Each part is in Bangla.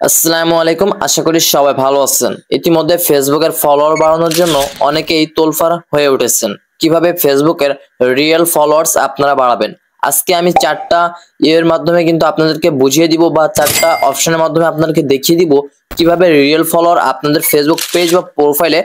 আসসালামু আলাইকুম, আশা করি সবাই ভালো আছেন। ইতিমধ্যে ফেসবুকের ফলোয়ার বাড়ানোর জন্য অনেকেই তোলফাড় হয়ে উঠেছেন। কিভাবে ফেসবুকের রিয়েল ফলোয়ার্স আপনারা বাড়াবেন, আজকে আমি 4টা এর মাধ্যমে কিন্তু আপনাদেরকে বুঝিয়ে দিব, বা 4টা অপশনের মাধ্যমে আপনাদেরকে দেখিয়ে দিব কিভাবে রিয়েল ফলোয়ার আপনাদের ফেসবুক পেজ বা প্রোফাইলে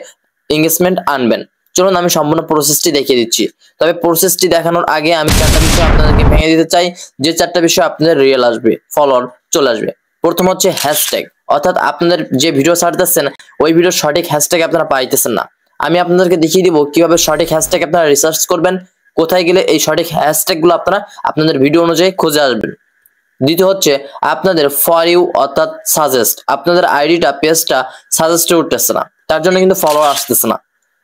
এঙ্গেজমেন্ট আনবেন। চলুন আমি সম্পূর্ণ প্রসেসটি দেখিয়ে দিচ্ছি। তবে প্রসেসটি দেখানোর আগে আমি 4টা বিষয় আপনাদেরকে ভেঙে দিতে চাই, যে 4টা বিষয় আপনাদের রিয়েল আসবে, ফলোয়ার চলে আসবে। প্রথম হচ্ছে হ্যাশট্যাগ, অর্থাৎ আপনাদের যে ভিডিও ছাড়তেছেন ওই ভিডিওর সঠিক হ্যাশট্যাগ আপনারা পাইতেছেন না। আমি আপনাদেরকে দেখিয়ে দিব কিভাবে সঠিক হ্যাশট্যাগ আপনারা রিসার্চ করবেন, কোথায় গেলে এই সঠিক হ্যাশট্যাগুলো আপনারা আপনাদের ভিডিও অনুযায়ী খুঁজে আসবেন। দ্বিতীয় হচ্ছে আপনাদের ফর ইউ অর্থাৎ সাজেস্ট, আপনাদের আইডিটা পেজটা সাজেস্টে উঠতেছে না, তার জন্য কিন্তু ফলোয়ার আসতেছে না।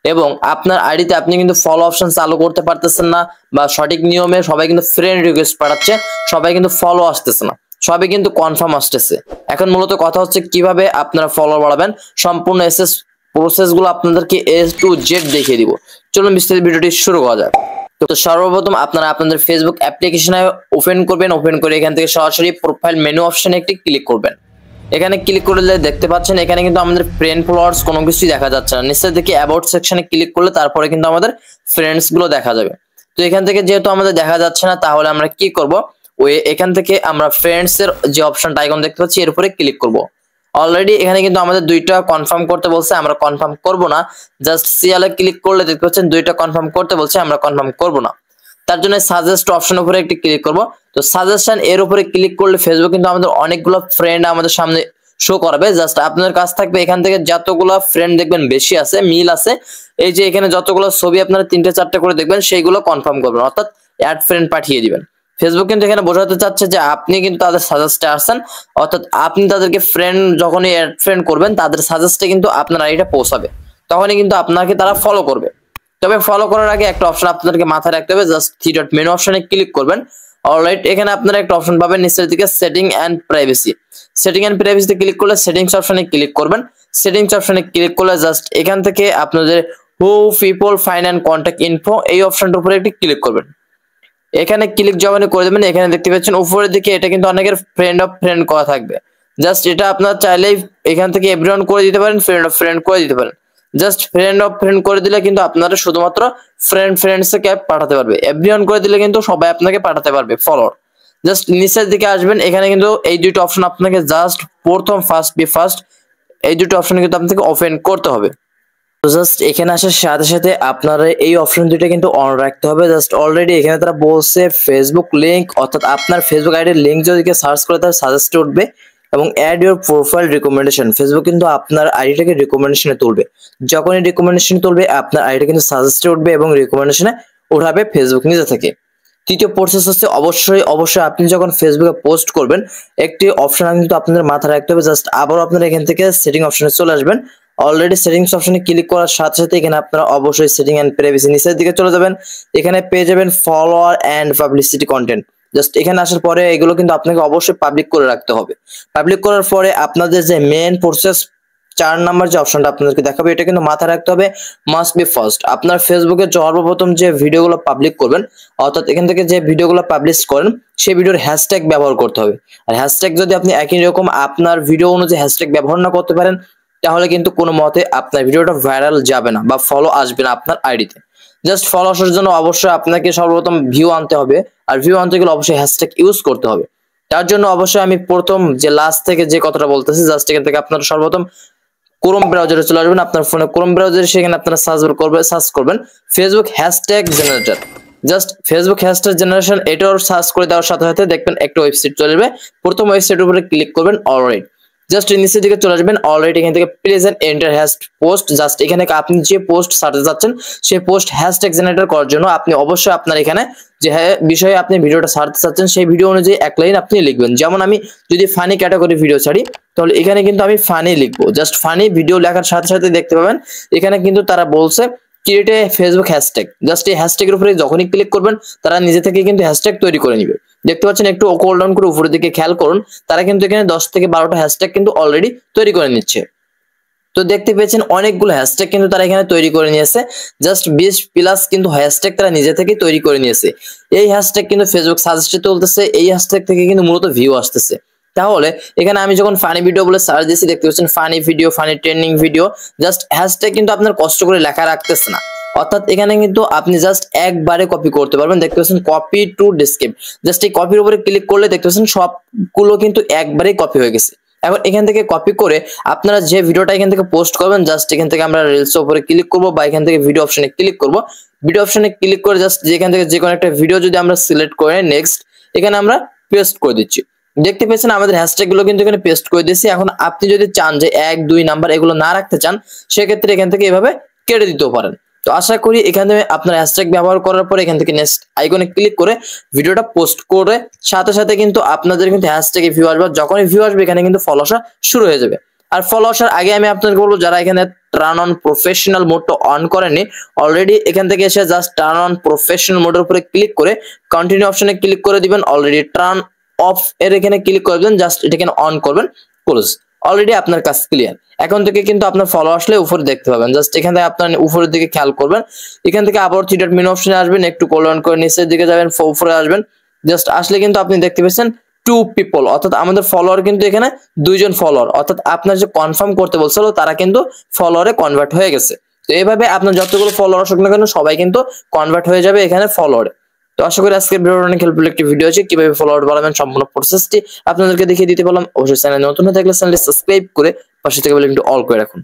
এবং আপনার আইডিতে আপনি কিন্তু ফলো অপশন চালু করতে পারতেছেন না, বা সঠিক নিয়মে সবাই কিন্তু ফ্রেন্ড রিকোয়েস্ট পাঠাচ্ছে, সবাই কিন্তু ফলো আসতেছে না, সবই কিন্তু কনফার্ম আসতেছে। এখন মূলত কথা হচ্ছে কিভাবে আপনারা ফলোয়ার বাড়াবেন, সম্পূর্ণ প্রসেসগুলো আপনাদেরকে A to Z দেখিয়ে দিব। চলুন বিস্তারিত ভিডিওটি শুরু করা যাক। তো সর্বপ্রথম আপনারা আপনাদের ফেসবুক অ্যাপ্লিকেশনে ওপেন করবেন। ওপেন করে এখান থেকে সরাসরি প্রোফাইল মেনু অপশনে একটি ক্লিক করবেন। এখানে ক্লিক করলে দেখতে পাচ্ছেন এখানে কিন্তু আমাদের ফ্রেন্ড ফলোয়ার্স কোনো কিছুই দেখা যাচ্ছে না। নিচে দেখি অ্যাবাউট সেকশনে ক্লিক করলে তারপরে কিন্তু আমাদের ফ্রেন্ডস গুলো দেখা যাবে। তো এখান থেকে যেহেতু আমাদের দেখা যাচ্ছে না, তাহলে আমরা কি করব, ওই এখান থেকে আমরা ফ্রেন্ডস এর যে অপশনটা আইকন দেখতে পাচ্ছি এর উপরে ক্লিক করব। অলরেডি এখানে কিন্তু আমাদের দুইটা কনফার্ম করতে বলছে, আমরা কনফার্ম করব না। জাস্ট সিএলে ক্লিক করলে দেখতে পাচ্ছেন দুইটা কনফার্ম করতে বলছে, আমরা কনফার্ম করব না। তার জন্য সাজেস্ট অপশন উপরে একটি ক্লিক করব। তো সাজেশন এর উপরে ক্লিক করলে ফেসবুক কিন্তু আমাদের অনেকগুলো ফ্রেন্ড আমাদের সামনে শো করবে। জাস্ট আপনাদের কাছ থাকবে এখান থেকে যতগুলো ফ্রেন্ড দেখবেন বেশি আছে, মিল আছে, এই যে এখানে যতগুলো ছবি আপনারা 3টে 4টে করে দেখবেন সেইগুলো কনফার্ম করবেন, অর্থাৎ অ্যাড ফ্রেন্ড পাঠিয়ে দিবেন। ফেসবুক কিন্তু এখানে বোঝাতে চাচ্ছে যে আপনি কিন্তু তাদের সাজেস্টে আসছেন, অর্থাৎ আপনি তাদেরকে ফ্রেন্ড যখনই অ্যাড ফ্রেন্ড করবেন তাদের সাজেস্টে কিন্তু আপনার আইডিটা পৌঁছাবে, তখনই কিন্তু আপনাকে তারা ফলো করবে। তবে ফলো করার আগে একটা অপশন আপনাদেরকে মাথায় রাখতে হবে, just three dot menu option click করবেন। অলরাইট, এখানে আপনারা একটা অপশন পাবেন নিচের দিকে setting and privacy. Setting and প্রাইভেসিতে ক্লিক করলে সেটিংস অপশনে ক্লিক করবেন। সেটিংস অপশনে ক্লিক করলে জাস্ট এখান থেকে আপনাদের who people find and contact info এই অপশনটার উপরে একটি ক্লিক করবেন। এখানে ক্লিক যখনই করে দেবেন এখানে দেখতে পাচ্ছেন উপরের দিকে এটা কিন্তু অনেকের ফ্রেন্ড অফ ফ্রেন্ড করা থাকবে। জাস্ট এটা আপনারা চাইলেই এখান থেকে এভরিওয়ান করে দিতে পারেন, ফ্রেন্ড অফ ফ্রেন্ড করে দিতে পারেন। জাস্ট ফ্রেন্ড অফ ফ্রেন্ড করে দিলে কিন্তু আপনারা শুধুমাত্র ফ্রেন্ডসকে পাঠাতে পারবে, এভরিওয়ান করে দিলে কিন্তু সবাই আপনাকে পাঠাতে পারবে ফলোয়ার। জাস্ট নিচের দিকে আসবেন, এখানে কিন্তু এই দুটো অপশন আপনাকে জাস্ট প্রথম ফার্স্ট এই দুটো অপশন কিন্তু আপনাকে ওপেন করতে হবে। তো জাস্ট এখানে আসার সাথে সাথে আপনারা এই অপশন দুটো কিন্তু অন রাখতে হবে। জাস্ট অলরেডি এখানে তারা বলছে ফেসবুক লিংক, অর্থাৎ আপনার ফেসবুক আইডির লিংক যদি সার্চ করে তার সাজেস্টে উঠবে, এবং add your profile recommendation, Facebook কিন্তু আপনার আইডিটাকে রিকমেন্ডেশনে তুলবে। যখনই রিকমেন্ডেশন তুলবে আপনার আইডিটা কিন্তু সাজেস্টে উঠবে এবং রিকমেন্ডেশনে উঠাবে ফেসবুক নিজে থেকে। তৃতীয় প্রসেস হচ্ছে অবশ্যই আপনি যখন ফেসবুকে পোস্ট করবেন একটি অপশন কিন্তু আপনাদের মাথায় রাখতে হবে। জাস্ট আবার আপনারা এখান থেকে সেটিং অপশনে চলে আসবেন। অলরেডি সেটিংস অপশনে ক্লিক করার সাথে সাথে এখানে আপনারা অবশ্যই সেটিং এন্ড প্রাইভেসি নিচের দিকে চলে যাবেন। এখানে পেয়ে যাবেন follower and publicity content. Just এখানে আসার পরে এগুলো কিন্তু আপনাকে অবশ্যই পাবলিক করে রাখতে হবে। পাবলিক করার পরে আপনাদের যে মেইন প্রসেস 4 নাম্বার যে অপশনটা আপনাদেরকে দেখাবে এটা কিন্তু মাথায় রাখতে হবে, মাস্ট বি ফার্স্ট। আপনার ফেসবুকে সর্বপ্রথম যে ভিডিওগুলো পাবলিক করবেন, অর্থাৎ এখান থেকে যে ভিডিওগুলো পাবলিশ করেন সেই ভিডিওর হ্যাশট্যাগ ব্যবহার করতে হবে। আর হ্যাশট্যাগ যদি আপনি একই রকম আপনার ভিডিও অনুযায়ী হ্যাশট্যাগ ব্যবহার না করতে পারেন, তাহলে কিন্তু কোনো মতে আপনার ভিডিওটা ভাইরাল যাবে না বা ফলো আসবে না আপনার আইডিতে। জাস্ট ফলো আসার জন্য অবশ্যই আপনাকে সর্বপ্রথম ভিউ আনতে হবে, আর ভিউ আনতে গেলে অবশ্যই হ্যাশট্যাগ ইউজ করতে হবে। তার জন্য অবশ্যই আমি প্রথম যে লাস্ট থেকে যে কথাটা বলতেছি, জাস্ট এখান থেকে আপনারা সর্বপ্রথম ক্রোম ব্রাউজারে চলে আসবেন। আপনার ফোনে ক্রোম ব্রাউজারে সেখানে আপনারা সার্চ করবেন Facebook hashtag generator. Just Facebook hashtag generation এটাও সার্চ করে দেওয়ার সাথে সাথে দেখবেন একটা ওয়েবসাইট চলে যাবে। প্রথম ওয়েবসাইটের উপরে ক্লিক করবেন। অলরাইট, জাস্ট নিচের দিকে চলে আসবেন। অলরেডি এখান থেকে place and enter hashtag post. Just এখানে আপনি যে পোস্ট ছাড়তে যাচ্ছেন সেই পোস্ট হ্যাশট্যাগ জেনারেট করার জন্য আপনি অবশ্যই আপনার এখানে যে বিষয়ে আপনি ভিডিওটা ছাড়তে চাচ্ছেন সেই ভিডিও অনুযায়ী এক লাইন আপনি লিখবেন। যেমন আমি যদি ফানি ক্যাটাগরি ভিডিও ছাড়ি, তাহলে এখানে কিন্তু আমি ফানি লিখবো। জাস্ট ফানি ভিডিও লেখার সাথে সাথে দেখতে পাবেন এখানে কিন্তু তারা বলছে create a Facebook hashtag. Just এই হ্যাশট্যাগের উপরে যখনই ক্লিক করবেন তারা নিজে থেকে কিন্তু হ্যাশট্যাগ তৈরি করে নিবে। দেখতে পাচ্ছেন, একটু স্ক্রল ডাউন করে উপরের দিকে খেয়াল করুন, তারা কিন্তু এখানে 10 থেকে 12টা হ্যাশট্যাগ কিন্তু অলরেডি তৈরি করে নিচ্ছে। তো দেখতে পেয়েছেন অনেকগুলো হ্যাশট্যাগ কিন্তু তারা এখানে তৈরি করে নিয়েছে। জাস্ট 20+ কিন্তু হ্যাশট্যাগ তারা নিজে থেকে তৈরি করে নিয়েছে। এই হ্যাশট্যাগ কিন্তু ফেসবুক সাজেস্টে তুলতেছে, এই হ্যাশট্যাগ থেকে কিন্তু মূলত ভিউ আসতেছে। তাহলে এখানে আমি যখন ফানি ভিডিও বলে সার্চ দিয়েছি দেখতে পাচ্ছেন funny video, funny trending video, just hashtag কিন্তু আপনার কষ্ট করে লেখা রাখতেছে না। অর্থাৎ এখানে কিন্তু আপনি জাস্ট একবারে কপি করতে পারবেন। দেখতে পাচ্ছেন কপি টু ডেসক্রিপ্ট, জাস্ট এই কপির উপরে ক্লিক করলে দেখতে পাচ্ছেন সবগুলো কিন্তু একবারেই কপি হয়ে গেছে। এখন এখান থেকে কপি করে আপনারা যে ভিডিওটা এখান থেকে পোস্ট করবেন, জাস্ট এখান থেকে আমরা রিলস এর উপরে ক্লিক করব বা এখান থেকে ভিডিও অপশনে ক্লিক করব। ভিডিও অপশনে ক্লিক করে জাস্ট যেখান থেকে যে কোনো একটা ভিডিও যদি আমরা সিলেক্ট করে নেক্সট এখানে আমরা পেস্ট করে দিচ্ছি। দেখতে পেয়েছেন আমাদের হ্যাশট্যাগ গুলো কিন্তু এখানে পেস্ট করে দিয়েছি। এখন আপনি যদি চান যে 1 2 নাম্বার এগুলো না রাখতে চান, সেক্ষেত্রে এখান থেকে এভাবে কেটে দিতেও পারেন। তো আশা করি এখানে আপনার হ্যাশট্যাগ ব্যবহার করার পরে এখান থেকে নেক্সট আইকনে ক্লিক করে ভিডিওটা পোস্ট করে সাথে সাথে কিন্তু আপনাদের কিন্তু হ্যাশট্যাগে ভিউ আসবে। যখনই ভিউ আসবে এখানে কিন্তু ফলো আসা শুরু হয়ে যাবে। আর ফলো আসার আগে আমি আপনাদের বলবো, যারা এখানে টার্ন অন প্রফেশনাল মোডটা অন করেননি অলরেডি, এখান থেকে এসে জাস্ট টার্ন অন প্রফেশনাল মোডের উপরে ক্লিক করে কন্টিনিউ অপশনে ক্লিক করে দিবেন। অলরেডি টার্ন অফ এর এখানে ক্লিক করবেন, জাস্ট এটাকে অন করবেন, ক্লোজ। অলরেডি আপনার কাজ ক্লিয়ার। এখন থেকে কিন্তু আপনার ফলো আসলে উপরে দেখতে পাবেন। জাস্ট এখান থেকে আপনার উপরের দিকে খেয়াল করবেন, এখান থেকে আবার 3 মেনু অপশনে আসবেন, একটু কলন করে নিচের দিকে যাবেন, উপরে আসবেন। জাস্ট আসলে কিন্তু আপনি দেখতে পাচ্ছেন 2 পিপল, অর্থাৎ আমাদের ফলোয়ার কিন্তু এখানে 2 জন ফলোয়ার, অর্থাৎ আপনার যে কনফার্ম করতে বলছিল তারা কিন্তু ফলোয়ারে কনভার্ট হয়ে গেছে। তো এইভাবে আপনার যতগুলো ফলোয়ার আসুক না কেন সবাই কিন্তু কনভার্ট হয়ে যাবে এখানে ফলোয়ারে। তো আশা করি আজকের ভিডিওটা অনেক হেল্পফুল একটি ভিডিও আছে, কিভাবে ফলোয়ার বাড়াবেন সম্পূর্ণ প্রসেসটি আপনাদেরকে দেখিয়ে দিতে পারলাম। অবশ্যই চ্যানেলে নতুন হয়ে থাকলে চ্যানেলটি সাবস্ক্রাইব করে পাশে থেকে বেল আইকনটি অল করে রাখুন।